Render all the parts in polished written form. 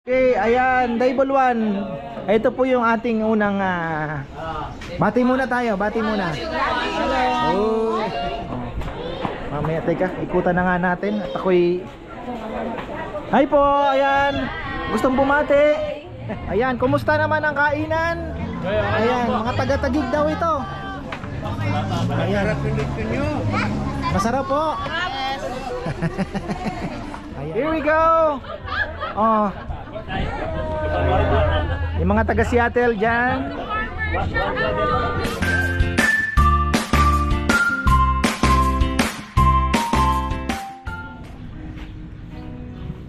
Okay, ayan, Daybol 1. Ito po yung ating unang bati muna tayo, bati muna. Oh. Mamaya, teka, ikutan na nga natin. At ako'y hi po, ayan. Gustong bumati. Ayan, kumusta naman ang kainan? Ayan, mga taga-Taguig daw ito. Ayan. Masarap po. Here we go. Oh. Yung mga taga Seattle dyan.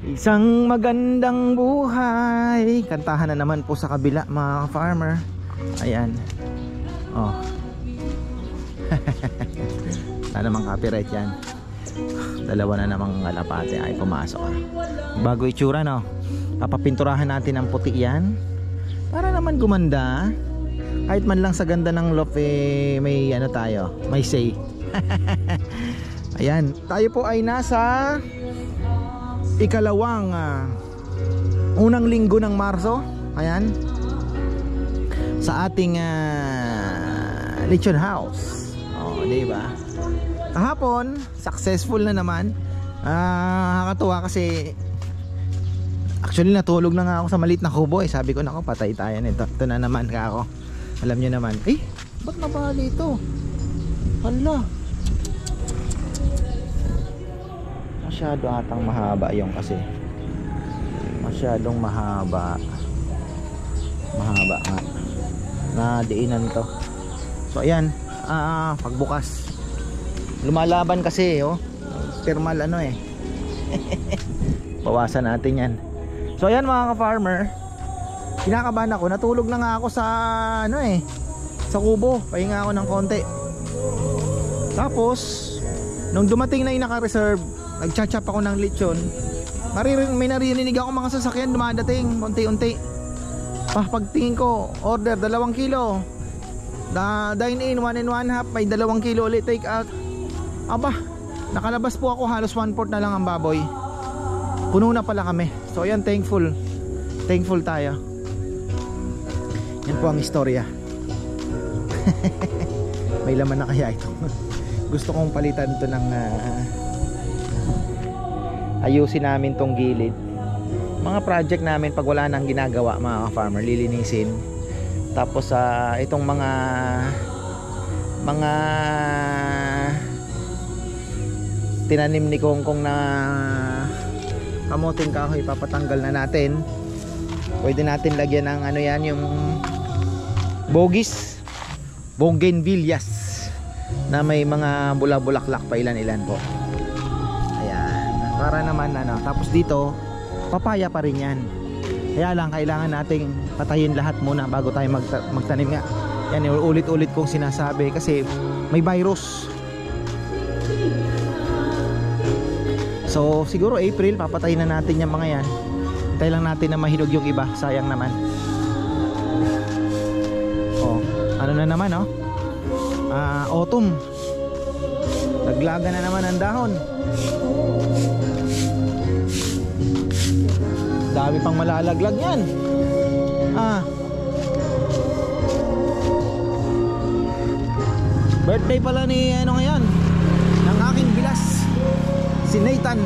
Isang magandang buhay. Kantahan na naman po sa kabila mga farmer. Ayan. Oh. Wala namang copyright yan. Dalawa na namang kalapate ay pumasok. Bago itsura, no? Papapinturahan natin ang puti yan para naman gumanda. Kahit man lang sa ganda ng loft may ano tayo, may say. Ayan, tayo po ay nasa ikalawang unang linggo ng Marso. Ayan, sa ating lechon house. Oh, diba? Kahapon successful na naman. Nakakatuwa kasi actually natulog na nga ako sa maliit na kubo eh. Sabi ko nako patay tayo nito. Ito na naman ka ako. Alam nyo naman. Ba't nabali ito? Hala. Masyado atang mahaba yung kasi. Masyadong mahaba. Mahaba nga. Nadiinan to. So ayan. Pagbukas. Lumalaban kasi oh. Thermal ano eh. Bawasan natin yan. So ayan mga ka-farmer, kinakabahan ako, natulog na nga ako sa ano eh, sa kubo, pahinga ako ng konti. Tapos nung dumating na yung naka-reserve, nagchat-chap ako ng lechon. May narinig ako mga sasakyan dumadating unti-unti. Pagtingin ko, order 2 kilo, dine in 1 and 1/2, may 2 kilo ulit take out. Aba, nakalabas po ako, halos 1/4 na lang ang baboy. Puno na pala kami. So ayan, thankful tayo. Yan po ang istorya. May laman na kaya ito. Gusto kong palitan to ng ayusin namin tong gilid. Mga project namin pag wala nang ginagawa mga farmer, lilinisin. Tapos itong mga tinanim ni Kongkong na kamuting kahoy, papatanggal na natin. Pwede natin lagyan ng ano yan, yung bougainvilleas na may mga bulaklak pa ilan-ilan po. Ayan, para naman ano. Tapos dito papaya pa rin yan. Kaya lang kailangan nating patayin lahat muna bago tayo magtanim nga. Yan, ulit-ulit kong sinasabi kasi may virus. So siguro April papatayin na natin yung mga yan. Hintay lang natin na mahinog yung iba. Sayang naman. Oh, ano na naman oh. Autumn. Naglaga na naman ang dahon. Dami pang malalaglag yan. Birthday pala ni ano ngayon, ng aking bilas, si Nathan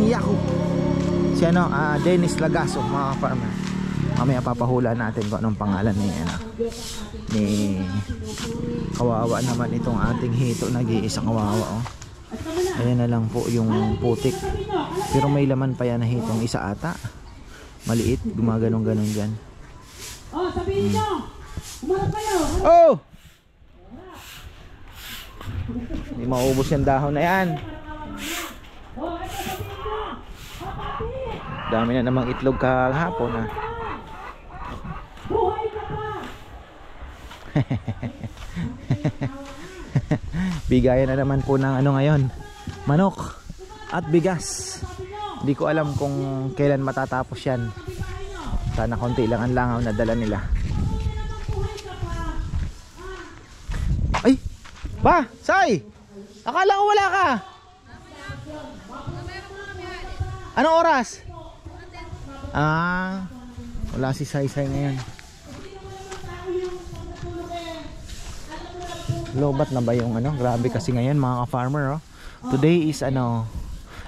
Yahoo. Si ano, Dennis Lagaso mga farmer. Mamaya papahula natin kung anong pangalan ni ano, ni kawawa naman itong ating hito, nag-iisang kawawa oh. Ayan na lang po yung putik. Pero may laman pa yan na hitong isa ata. Maliit, gumaganong-ganon dyan. Oh, sabihin nyo, umarap kayo. Oh! Hindi maubos yung dahon na yan. Dami na namang itlog kahapon ah. Bigayan na naman po ng ano ngayon, manok at bigas. Hindi ko alam kung kailan matatapos yan. Sana konti lang ang langaw na dala nila. Ay! Ba! Say! Akala ko wala ka! Anong oras? Wala si Saysay ngayon. Lobat na ba yung ano? Grabe kasi ngayon mga ka-farmer, oh. Today is ano,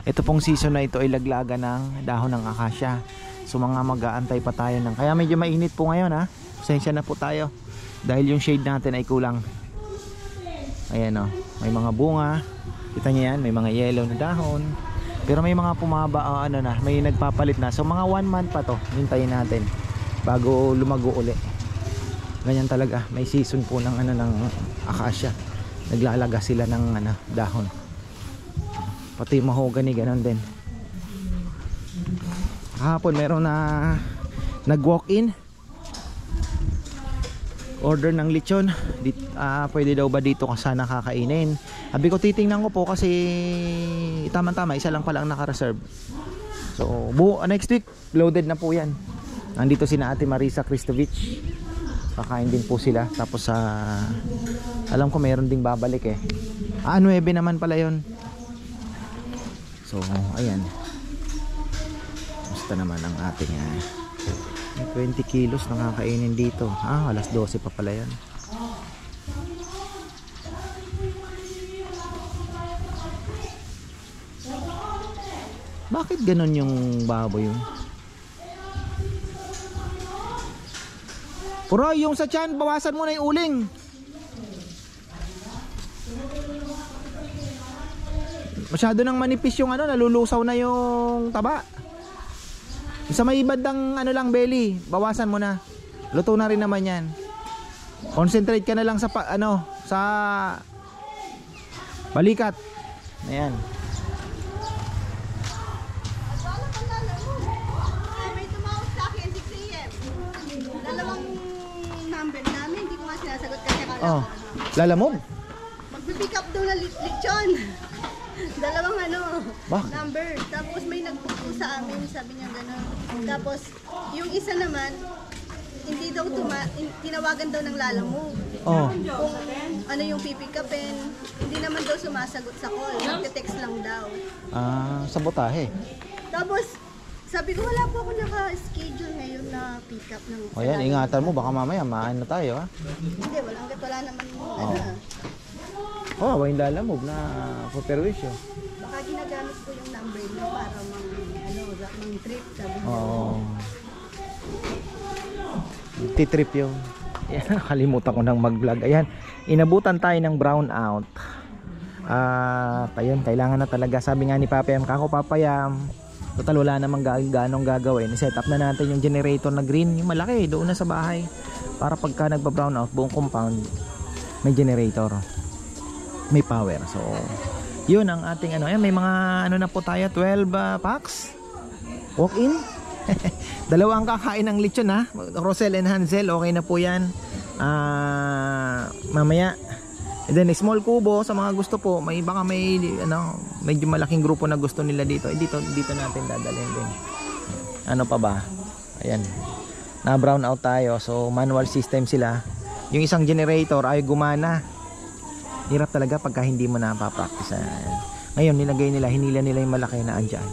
ito pong season na ito ay laglaga ng dahon ng akasya. So mga mag-aantay pa tayo ng, kaya medyo mainit po ngayon, ha. Pasensya na po tayo dahil yung shade natin ay kulang. Ayan, oh, may mga bunga. Kita niyo yan, may mga yellow na dahon. Pero may mga pumaba, ano na, may nagpapalit na. So mga 1 month pa to, hintayin natin bago lumago uli. Ganyan talaga, may season po ng ano ng akasya. Naglalaga sila ng ano, dahon. Pati mahogany ganun din. Kahapon meron na nag-walk-in. Order ng lechon. Pwede daw ba dito kung saan nakakainin? Sabi ko titingnan ko po kasi tama-tama isa lang pala ang naka-reserve. So next week loaded na po yan. Nandito si Ate Marisa Cristovich. Kakain din po sila. Tapos alam ko meron ding babalik eh. 9 naman pala yon. So ayan. Basta naman ang ating 20 kilos nakakainin dito. Alas 12 pa pala yan. Bakit ganun yung baboy yun? Puro yung sa tiyan, bawasan mo na yung uling. Masyado nang manipis yung ano, nalulusaw na yung taba. Sa may bandang ano lang belly, bawasan mo na. Luto na rin naman yan. Concentrate ka na lang sa sa balikat. Ayan. May tumawag sa akin 6 AM. Dalawang number namin, hindi ko nga sinasagot kasi akala ko. Lalamog? Magpipick up daw na lechon. Dalawang Bakit? number. Tapos may nag-book po sa amin, sabi niya gano'n. Tapos yung isa naman, hindi daw tinawagan daw ng lalamove. Kung ano yung pipick upin, hindi naman daw sumasagot sa call. Nagte-text lang daw. Sabotahe. Tapos sabi ko wala po ako naka-schedule ngayon na pick up ng Ayan, ingatan mo baka mamaya maano tayo, ha? Hindi, wala naman Yung lalamove na puperwisyo. Baka ginagamit ko yung number niya para mang trip, sabi mo. Titrip yung. Ayan, nakalimutan ko nang mag-vlog. Ayan, inabutan tayo ng brownout. Ayun, kailangan na talaga. Sabi nga ni Papayam, kako Papayam, total wala namang ganong gagawin. I-set up na natin yung generator na green, yung malaki, doon na sa bahay. Para pagka nagba-brownout, buong compound, may generator. May power. So yun ang ating Ayan, may mga na po tayo, 12 packs walk in. Dalawa ang kakain ng lechon, ha. Rosel and Hansel, okay na po yan. Mamaya. And then small kubo sa mga gusto po, baka may medyo malaking grupo na gusto nila dito. Dito natin dadalhin din. Ano pa ba? Ayan, na brown out tayo. So manual system sila. Yung isang generator ay gumana. Hirap talaga pagka hindi mo na pa-practice. Ngayon hinila nila yung malaki na andyan.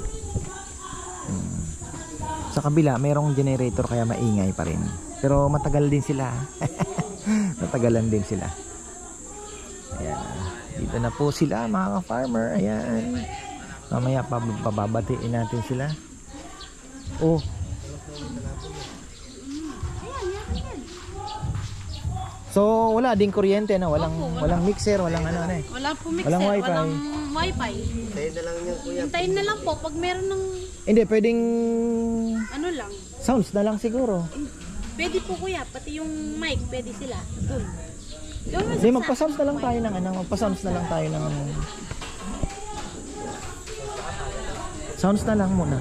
Sa kabila mayroong generator kaya maingay pa rin. Pero matagal din sila. Matagalan din sila. Ayan, dito na po sila mga ka-farmer. Ayan, mamaya pababatiin natin sila. So wala ding kuryente na, walang mixer, walang Wala po mixer, walang wifi. walang wifi. Hintayin na lang niya, kuya. Hintayin na lang po pag meron ng Hindi pwedeng lang. sounds na lang siguro. Pwede po kuya, pati yung mic pwede sila. Doon. Hindi, magpa-sounds na lang tayo ng magpa-sounds na lang tayo ng sounds na lang muna.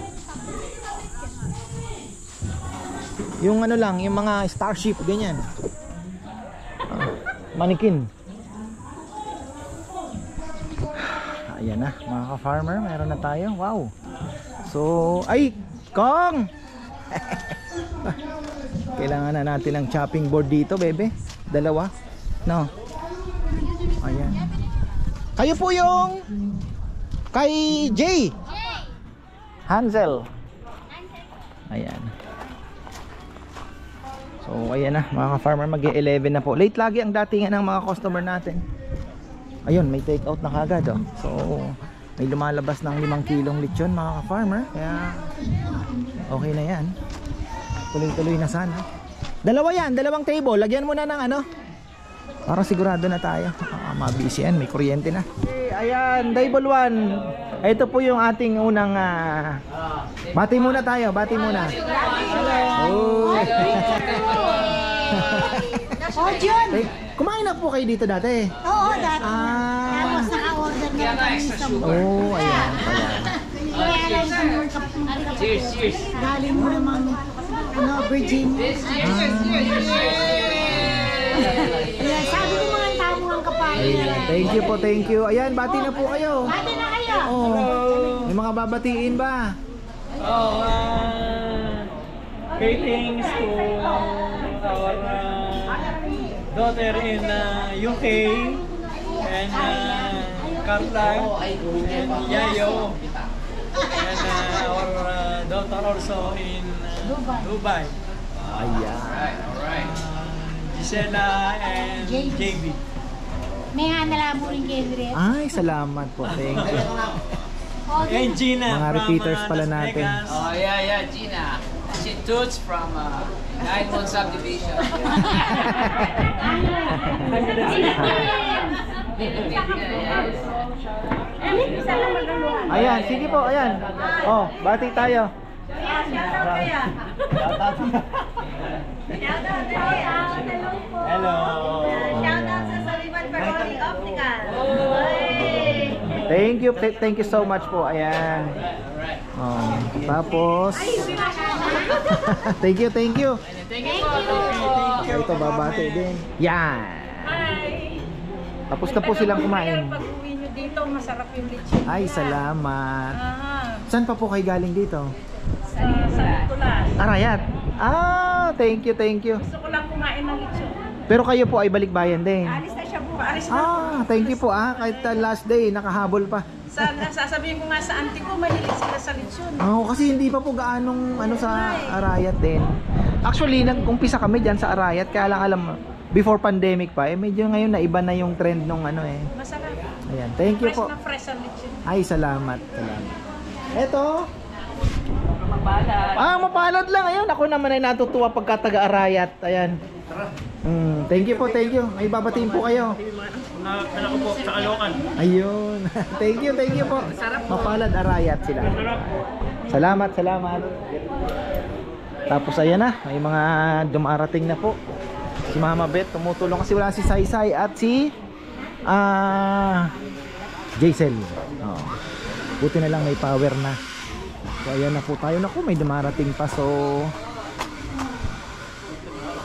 Yung lang, yung mga Starship ganyan. Manikin. Ayan na mga ka-farmer, meron na tayo. Wow. So, Kong! Kailangan na natin ng chopping board dito, bebe. Dalawa. No. Ayan. Kayo po yung kay Jay. Hansel. Ayan. So ayan na mga ka-farmer, mag-11 na po. Late lagi ang datingan ng mga customer natin. Ayun, may take out na kagad oh. So may lumalabas ng 5 kilong lechon mga ka-farmer. Kaya okay na yan. Tuloy-tuloy na sana. Dalawa yan, dalawang table. Lagyan mo na ng ano, para sigurado na tayo. Mabisi yan, may kuryente na. Okay, ayan, table 1. Ito po yung ating unang bati muna tayo, bati muna. Oh. Oh, John! Kumain na po kayo dito dati? Oo, dati. Tapos naka-order na kami sa mga. Oh, ayan pala. Cheers, cheers. Galing mo naman, Virginia. Yeah, sabi ko mga tao ang kapalit. Ayan, thank you po, thank you. Ayan, bati na po kayo. Bati na kayo. Oh, may mga babatiin ba? Greetings to our daughter in UK and Carla and Yayo and our daughter also in Dubai. Ayan. Gisela and JB. May hanala mo rin kayo rin. Ay, salamat po, thank you. And Gina Mga from repeaters pala Las natin. Vegas. Oh yeah, Gina. She toots from 9-1 subdivision. Ayan, sige po, ayan. Oh, bati tayo. Hello. Thank you so much po. Ayan. Oh, tapos thank you. Thank you. Ito babati din. Yan. Tapos na po silang kumain. Pag uwi nyo dito, masarap yung lechon. Ay, salamat. Saan pa po kayo galing dito? Sa Nicolas. Arayat. Ah, thank you. Gusto ko lang kumain ng lechon. Pero kayo po ay balikbayan din. Alis na siya bukas. Alis na. Ah, thank you po kahit last day nakahabol pa. Sasabihin ko nga sa auntie ko, mahilig sila sa lechon. Oo, kasi hindi pa po gaanong sa Arayat din. Actually, nag-umpisa kami dyan sa Arayat, kaya lang alam mo, before pandemic pa, medyo ngayon na iba na yung trend nung Masarap. Ayan, thank you po. Fresh ang lechon. Ay, salamat. Eto. Mapalad. Mapalad lang. Ayun, ako naman ay natutuwa pagka taga-Arayat. Ayan. Thank you po, thank you. May babatiin po kayo. Kala ko po sa Caloocan. Ayun. Thank you po. Mapalad Arayat sila. Salamat. Tapos ayan na, may mga dumarating na po. Si Mama Beth tumutulong kasi wala si Saysay at si Jaisel. Oh. Buti na lang may power na. So ayan na po tayo. Naku, may dumarating pa. So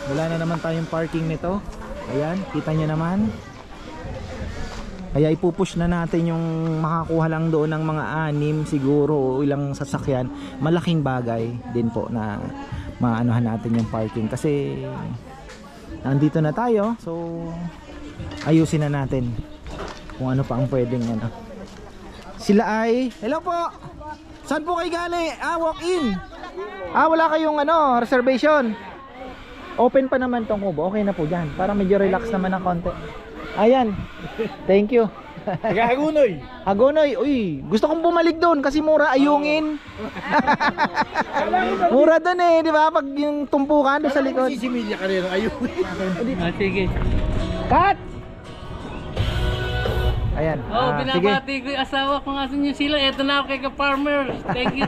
wala na naman tayong parking nito. Ayan, kita nyo naman. Kaya ipupush na natin yung makakuha lang doon ng mga 6 siguro o ilang sasakyan. Malaking bagay din po na maanuhan natin yung parking kasi nandito na tayo. So ayusin na natin kung ano pa ang pwedeng Sila ay, hello po. Saan po kayo galing? Walk in. Wala kayong reservation. Open pa naman tong kubo. Okay na po dyan. Para medyo relax naman ng konti. Ayan. Thank you. Hagunoy. Hagunoy. Uy, gusto kong bumalik doon kasi mura ayungin. Mura doon di ba? Pag yung tumpukan doon sa likod. Si Media ka rin ayungin. Sige. Cut! Ayan. Binabati ko yung asawa ko nga sa New Zealand. Ito na ako kay ka-farmers.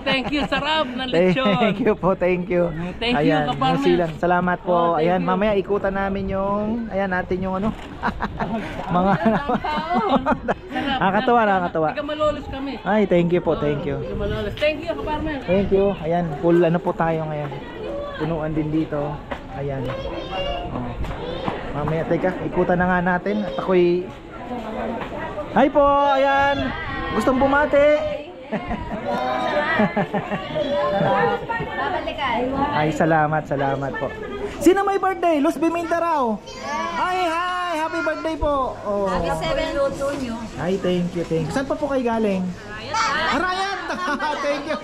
Thank you. Sarap na lechon. Thank you po, thank you. Thank you, ka-farmers. New Zealand. Salamat po. Ayan, mamaya ikutan namin yung natin yung mga nakakatawa. Hindi ka malolos kami. Ay, thank you po, thank you. Hindi ka malolos. Thank you, ka-farmers. Thank you. Ayan, full po tayo ngayon. Punuan din dito. Ayan. Mamaya, teka, ikutan na nga natin. At ako'y hi po, ayan. Gustong bumati. Ay, salamat po. Sino may birthday? Luz Biminta raw. Hi, happy birthday po. Happy 7 luto nyo. Ay, thank you. Saan pa po kayo galing? Arayat. Thank you.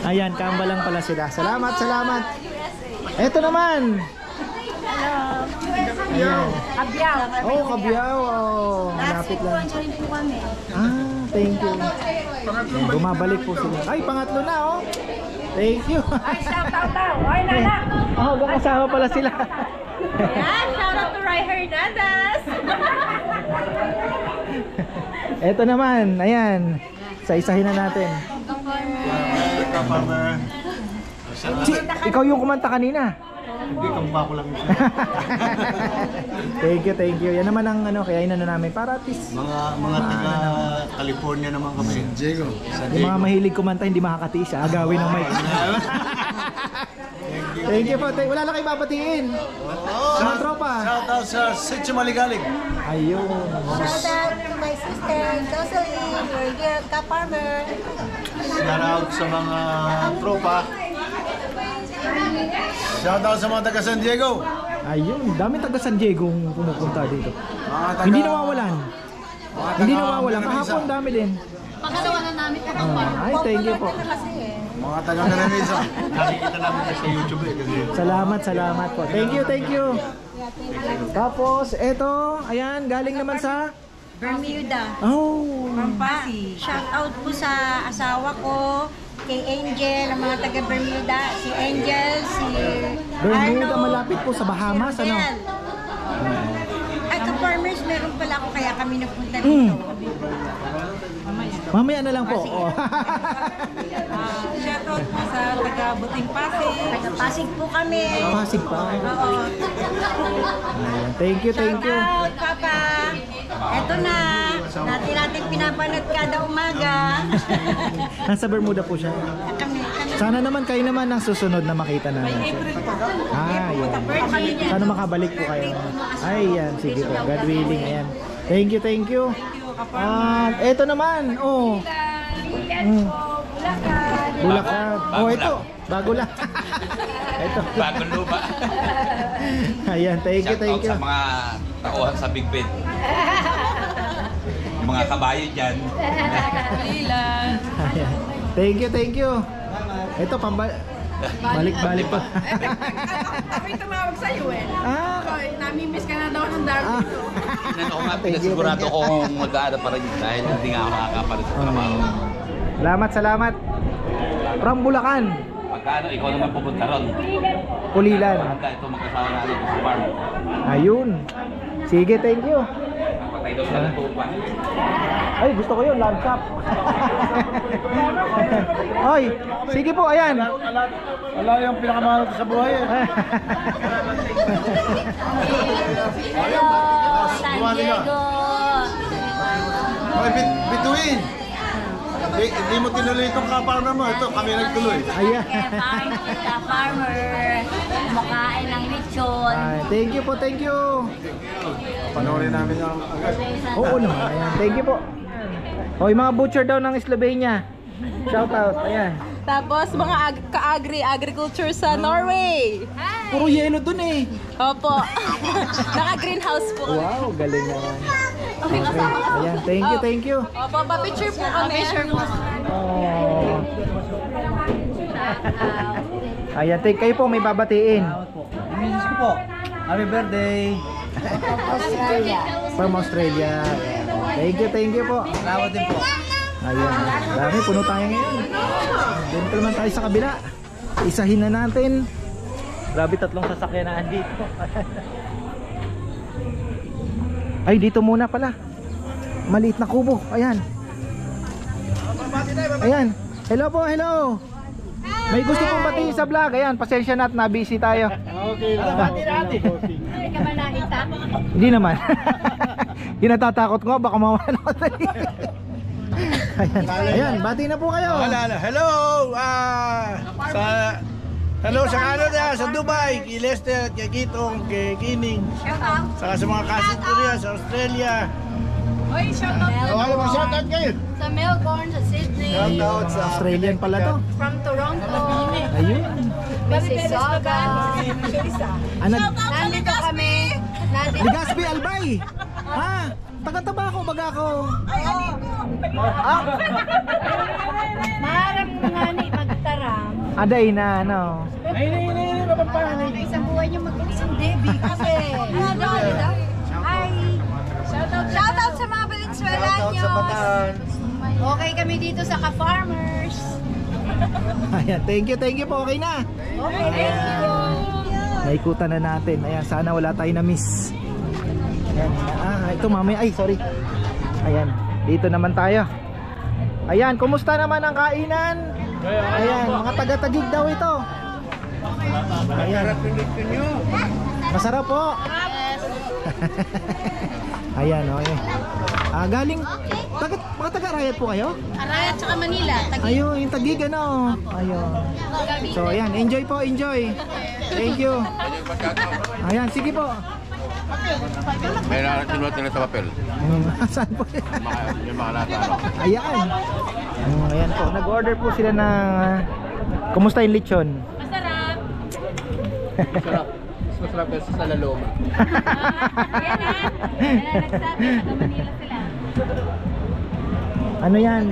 Ayan, kamba lang pala sila. Salamat, salamat. Eto naman. Ayan. Abyaw. Oh, Kabyaw. Oh, malapit lang. Thank you. Ayan, bumabalik po sila. Ay, pangatlo na, oh. Thank you. Ay, shout out daw. Ay, nana. Oh, kasama pala sila. Yan, shout out to Ray Hernandez. Eto naman, ayan. Isa-isahin na natin. Ikaw yung kumanta kanina. Hindi, kamba ko lang. Thank you. Yan naman ang kaya inano namin para at least Mga taga California naman kami. San Diego. yung mga mahilig kumanta hindi makakatiis, agawin ng mic. Thank you po. Wala lang kayo babatiin. Mga tropa. Shout out sa Sitio Maligalig. Ayun. Shout out to my sister, Jocelyn, your dear ka-farmer. Shout out sa mga tropa. Shout out sa mga taga San Diego. Ayun, dami taga San Diego ang pumupunta dito. Mga taga, Hindi nawawalan. mga Hindi taga nawawalan. Milanesa. Kahapon dami din. Pagkalawa na namin ka Ay, thank you po. Mga taga Milanesa. Nakikita namin sa YouTube kasi. Salamat po. Thank you. Tapos, eto, ayan, galing naman sa Bermuda. Oh. Shout out po sa asawa ko, kay Angel, ang mga taga Bermuda, si Angel, si Bermuda, Arno, malapit po sa Bahamas, ano? Yan. Ay, ka-farmers, meron pala ako, kaya kami nagpunta dito. Mamaya na lang po. Oh. Shout out po sa taga Buting Pasig. Taga Pasig po kami. Pasig pa. Oo. Ayan, thank you. Shout out, Papa. Eto na. Natin pinapanood kada umaga. Nasa Bermuda po siya. Kami. Sana naman kayo naman ang susunod na makita namin. Ayan. Sana makabalik po kayo. Ayan, sige po. God willing. Ayan. Thank you. Eto naman. Oh. Bulacan. Oh, ito. Bago lang. Ito. Bagong lupa. Ayan, thank you. Sa mga tauhan sa Big Ben. Yung mga kabayo dyan. Ayan. Thank you. Ito, balik pa. Kami tumawag sa'yo eh. Nami-miss ka na daw ng Darwin. Ako nga, pinasigurado kong mag-aara pa rin dahil hindi nga ako nakakapalit sa trabaho. Salamat. From Bulacan. Pagkano, ikaw naman pupunta ron. Pulilan. Pagka ito magkasama natin sa farm. Ayun. Sige, thank you. Patay daw sa lutupan. Ay, gusto ko yun, lamb chop. Hoy, sige po, ayan. Wala yung pinakamahal ko sa buhay eh. Hello, San Diego. Hoy, bituin! Hindi mo tinuloy itong ka-farmer mo. Ito, kami nagtuloy. Ayan. Ka-farmer. Kumakain ng lechon. Ay, thank you. Panoorin namin yung agad. Oo naman, ayan. Thank you po. Hoy, mga butcher daw ng Slovenia. Shout out, ayan. Tapos mga agriculture sa Norway. Puro yelo dun eh. Opo. Naka-greenhouse po kami. Wow, galing naman. Okay. Ayan, thank you. Opo, pa-picture po kami. Oh. Ayan, kayo po may babatiin. Misis ko po. Happy birthday. From Australia. Ayan. Thank you po. Salamat din po. Ayan, dami, puno tayo ngayon. Doon naman tayo sa kabila. Isahin na natin. Grabe, 3 sasakyan na andito. Ay, dito muna pala. Maliit na kubo, ayan. Ayan, hello po, hello. May gusto pong batiin sa vlog. Ayan, pasensya na at na-busy tayo. Okay lang. Hindi ka ba nakita? Hindi naman. Kinatatakot ko, baka mawala ako sa Ayan, bati na po kayo. Hello! Hello sa Canada, sa Dubai, kay Lester, kay Kitong, kay Kining. Saka sa mga kasit ko riyan, sa Australia. Oy, shout out Shoutout kayo! Sa Melbourne, sa Sydney, Shoutout sa Australian pala to. from Toronto, Ayun. Mississauga. Ano? Nandito kami. Legazpi Albay. Ha? taga-Tabaco baga ako. Maharap nga ni magtaram. Aday na ano. Ay, mapapahanay. Isang buwan yung mag-isang Debbie kasi. Hi! Shoutout sa mga Valenzuelanios! Okay kami dito sa Ka-Farmers. Ayan, thank you po, okay na. Okay, thank you! Naikutan na natin. Ayan, sana wala tayo na miss. Ayan, ito mamaya, ay sorry. Ayan, dito naman tayo. Ayan, kumusta naman ang kainan? Ayan, mga taga-Taguig daw ito. Ayan. Masarap po. Ayan, okay. Galing, mga taga-Arayat po kayo? Arayat tsaka Manila. Ayun, yung Taguig ano. Ayun. So ayan, enjoy po, enjoy. Thank you. Ayan, sige po. May nakakinulat nila sa papel. Saan po? Yung mga nasa ano. Ayan. Ayan po, nag-order po sila ng kumusta yung lechon? Masarap! Masarap. Mas masarap kasi sa laloma. Yan na! Nagsabi, taga-Manila sila. Ano yan?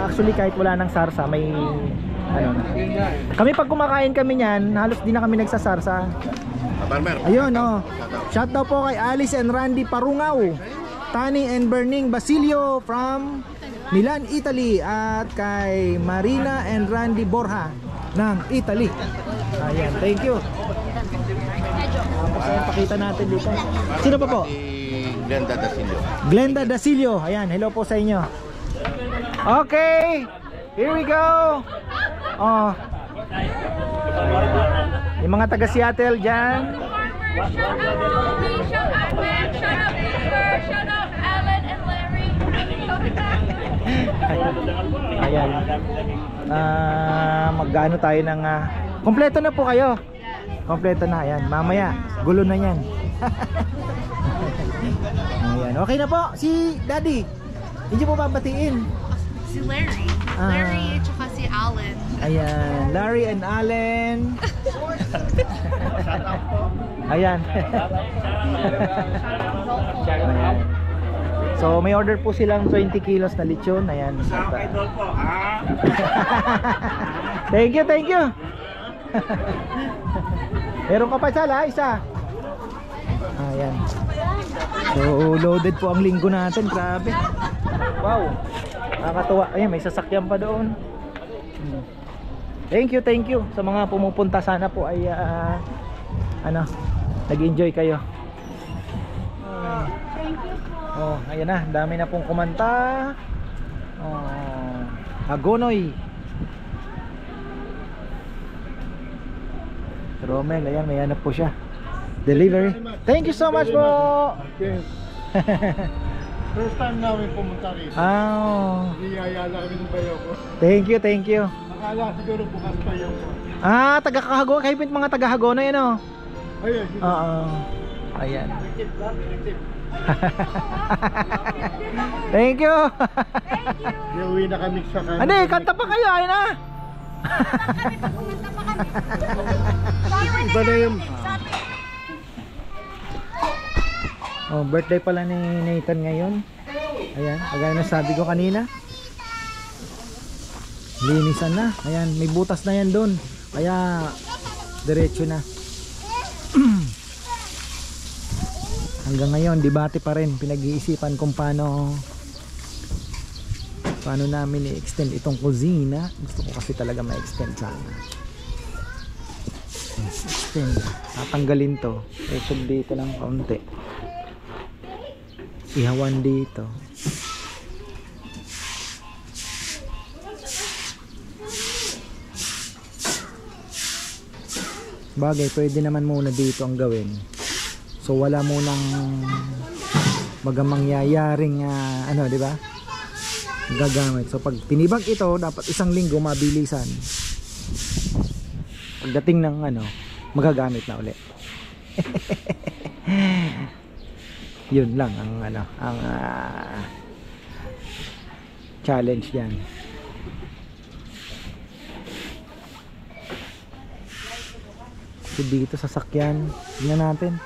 Actually kahit wala ng sarsa, may ano na. Kami pag kumakain kami niyan, halos di na kami nagsasarsa. Farmer. Ayun oh. Shout out po kay Alice and Randy Parungaw, Tani and Berning Basilio from Milan, Italy, at kay Marina and Randy Borja ng Italy. Ayan, thank you. Tapos ayan, pakita natin dito. Sino pa po? Glenda Dasilio. Glenda Dasilio. Ayan, hello po sa inyo. Okay, here we go. Oh. Yung mga taga Seattle dyan. Shout out Molly, shout out Ben, shout out Amber, shout out Alan and Larry. Ayan. Magano tayo ng kompleto na po kayo. Kompleto na, ayan. Mamaya, gulo na yan. Ayan, okay na po. Si Daddy, hindi po babatiin. Si Larry. Larry, tsaka si Alan. Ayan, Larry and Allen. Ayan. Ayan. So may order po silang 20 kilos na lechon. Ayan. Thank you, thank you. Meron ka pa sala, isa. Ayan. So loaded po ang linggo natin. Grabe. Wow. Nakakatuwa. Ayan, may sasakyan pa doon. Thank you sa mga pumupunta. Sana po ay nag-enjoy kayo. Oh, ayan na, dami na pong kumanta. Hagonoy. Romel, ayan, may hanap po siya. Delivery. Thank you so much po. First time namin pumunta rito. Niyayala kami ng bayo ko. Thank you. Akala siguro bukas pa yung... Taga-Kahago, kayo mga taga-Hagonoy ano? Ayun. Oo. Ayan. Thank you. Uwi na kami sa kanila. Ano kanta pa kayo, ayun na. Iba na yun. Oh, birthday pala ni Nathan ngayon. Ayan, kagaya na sabi ko kanina. Linisan na. Ayan, may butas na yan doon. Kaya diretso na. Hanggang ngayon, debate pa rin. Pinag-iisipan kung paano namin i-extend itong kusina. Gusto ko kasi talaga ma-extend sana. Extend. Tatanggalin to. Resog dito lang kaunti. Ihawan dito. Bagay, pwede naman muna dito ang gawin. So wala munang mangyayaring di ba? Gagamit. So pag tinibag ito, dapat isang linggo mabilisan. Pagdating ng magagamit na uli. Yun lang ang challenge yan. So dito sasakyan, tingnan natin.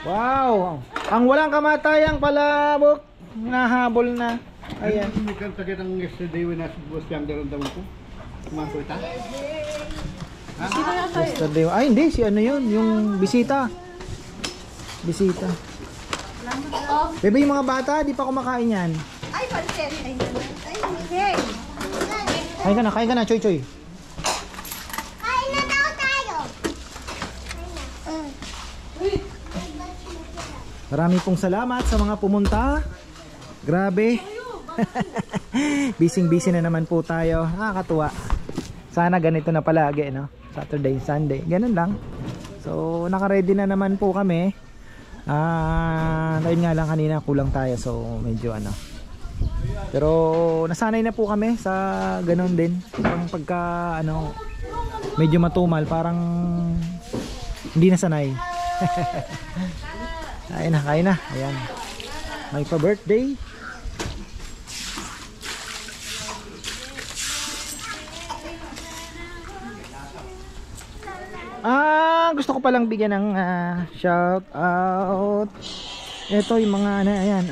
Wow! Ang walang kamatayang palabok. Nahabol na. Ayan. May kanta kitang yesterday when I was younger on the ko. Kumaso ita? Yesterday. Ay, hindi. Si ano yun? Yung bisita. Bisita. Bebe, yung mga bata, di pa kumakain yan. Ay, pansit. Ay, Kain ka na, Choy Choy. kain na daw tayo. Marami pong salamat sa mga pumunta. Grabe. Busy na naman po tayo. Nakakatuwa. Sana ganito na palagi, no? Saturday, Sunday. Ganun lang. So, naka-ready na naman po kami. Ayun nga lang, kanina kulang tayo. So, medyo ano. Pero, nasanay na po kami sa ganun din. Parang pagka, ano, medyo matumal. Parang hindi na sanay. Kain na. Ayan. May pa-birthday. Gusto ko palang bigyan ng shout out. Ito yung mga ano, ayan.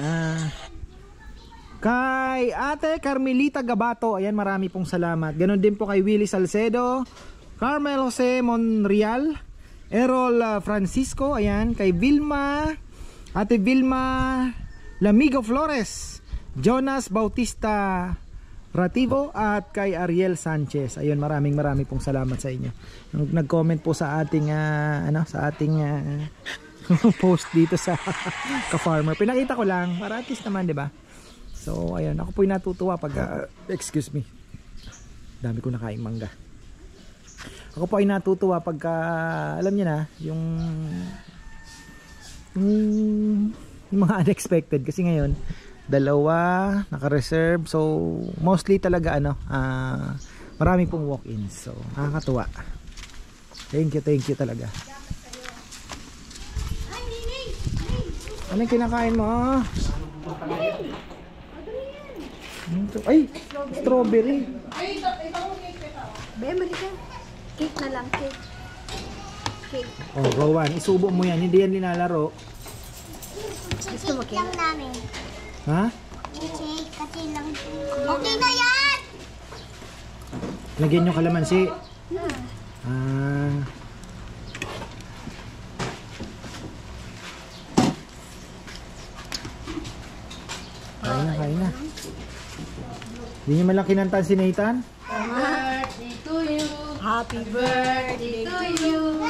Kay Ate Carmelita Gabato. Ayan, marami pong salamat. Ganon din po kay Willie Salcedo, Carmel Jose Monreal, Errol Francisco. Ayan, kay Vilma, Ate Vilma Lamigo Flores, Jonas Bautista Rativo, at kay Ariel Sanchez. Ayun, marami pong salamat sa inyo. Nag-comment po sa ating post dito sa Ka-Farmer. Pinakita ko lang para at least naman, 'di ba? So, ayun, ako po yung natutuwa pag excuse me. Dami ko nakaing mangga. Ako po ay natutuwa pagka alam niyo na, yung mga unexpected kasi ngayon dalawa naka-reserve, so mostly talaga marami pong walk-ins, so nakakatuwa. Thank you talaga. Ano yung kinakain mo? Ay, strawberry. Be, mali ka. Cake na lang, cake. Oh, Rowan, isubo mo yan, hindi yan nilalaro. Gusto mo cake? Namin. Ha? Cake, kasi lang. Okay na yan! Lagyan nyo kalamansi. Kain na. Hindi nyo malang kinantan si Nathan? Birthday to you. Happy birthday to you.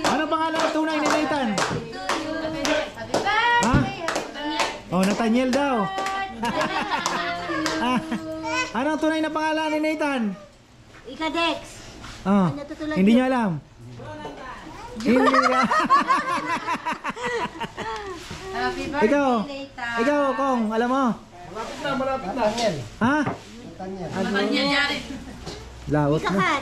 Ano pangalan ng tunay ni Nathan? Ha? Oh, Nathaniel daw. Ano ang tunay na pangalan ni Nathan? Ika-Dex. Oh, hindi niya alam. Hindi niya. Happy birthday, Ikaw, Kong, alam mo? Malapit na. Ha? Nathaniel Yarit. Lawot na.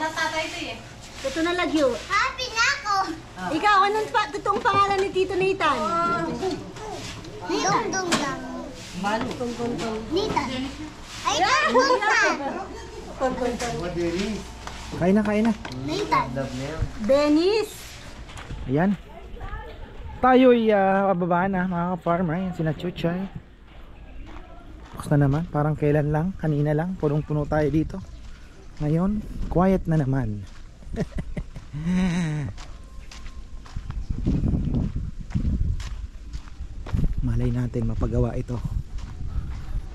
Ito na lagyo. Happy na ako. Ikaw, anong totoong pangalan ni Tito Nathan? Dong lang. Nathan. Ay, Nathan. Kain na. Nathan. Dennis. Ayan. Tayo'y bababa na, mga ka-farmer. Ayan, sina Chuchay. Bukas na naman, parang kailan lang, kanina lang, punong-puno tayo dito. Ngayon, quiet na naman. Malay natin mapagawa ito.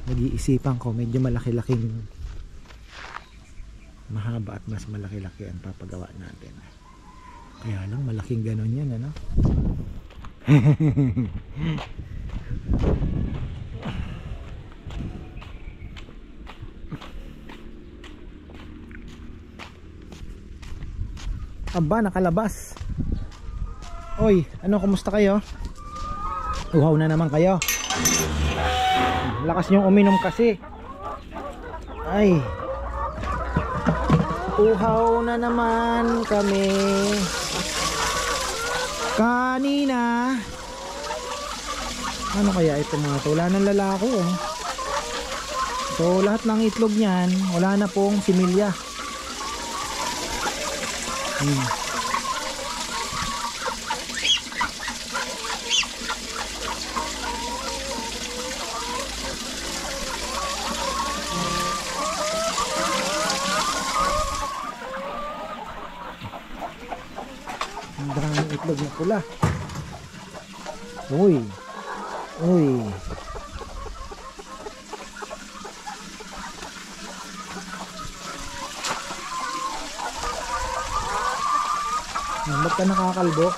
Nag-iisipan ko, medyo malaki-laking mahaba at mas malaki-laki ang papagawa natin. Kaya lang malaking ganon yan, ano? Aba, nakalabas. Oy, ano, kumusta kayo? Uhaw na naman kayo. Lakas niyong uminom kasi. Ay, uhaw na naman kami kanina. Ano kaya ito mga to? Wala nang lalako, oh. So lahat ng itlog niyan wala na pong similya. Ang daming itlog na pula. Uy. Uy. Ba't ka nakakalbo?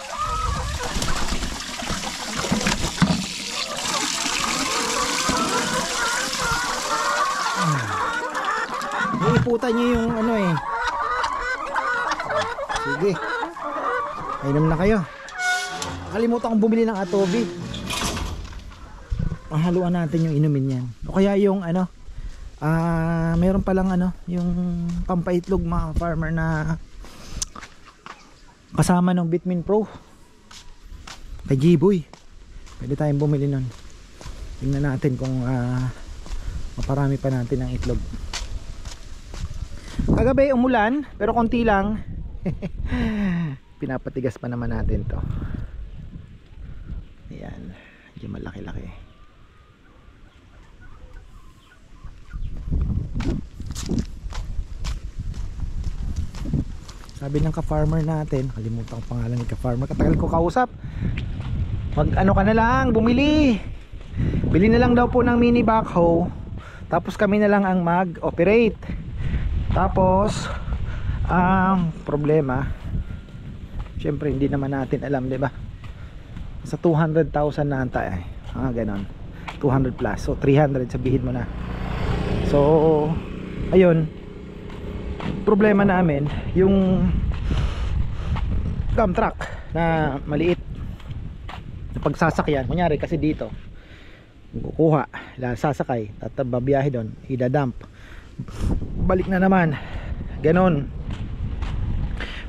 Iiputan nyo yung ano eh. Sige. Inom na kayo. Kalimutan kong bumili ng atobi. Pahaluan natin yung inumin yan. O kaya yung ano, mayroon palang ano, yung pampaitlog mga farmer na kasama ng Bitmin Pro kay G-Boy. Pwede tayong bumili nun. Tingnan natin kung maparami pa natin ng itlog. Kagabi umulan pero konti lang. Pinapatigas pa naman natin to. Ayan, medyo malaki-laki. Sabi ng ka-farmer natin, kalimutan ko pangalan ni ka-farmer, katagal ko kausap, mag ano ka na lang, bumili, bili na lang daw po ng mini backhoe, tapos kami na lang ang mag-operate. Tapos ang problema, syempre hindi naman natin alam, diba? Sa 200,000 na anta eh, ganon, 200 plus, so 300 sabihin mo na. So ayun, problema namin yung dump truck na maliit na pagsasakyan. Kunyari kasi dito kukuha, sasakay, babiyahe doon, idadump, balik na naman, ganon.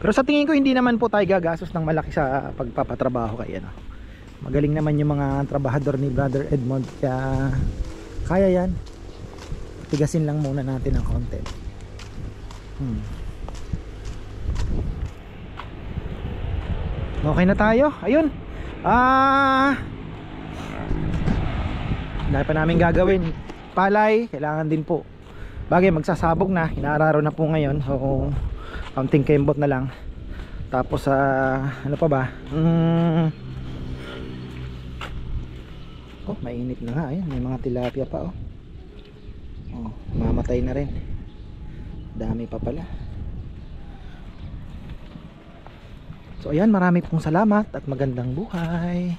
Pero sa tingin ko hindi naman po tayo gagastos ng malaki sa pagpapatrabaho kay ano. Magaling naman yung mga trabahador ni Brother Edmond, kaya yan. Tigasin lang muna natin ng konti. Okay na tayo. Ayun. Dahil pa namin gagawin. Palay, kailangan din po. Bagay, magsasabog na. Inaararo na po ngayon. So, counting kembot na lang. Tapos, ano pa ba? Oh, mainit na nga. Ayun, may mga tilapia pa, oh. Oh, mamatay na rin. Dami pa pala. So ayan, marami pong salamat at magandang buhay.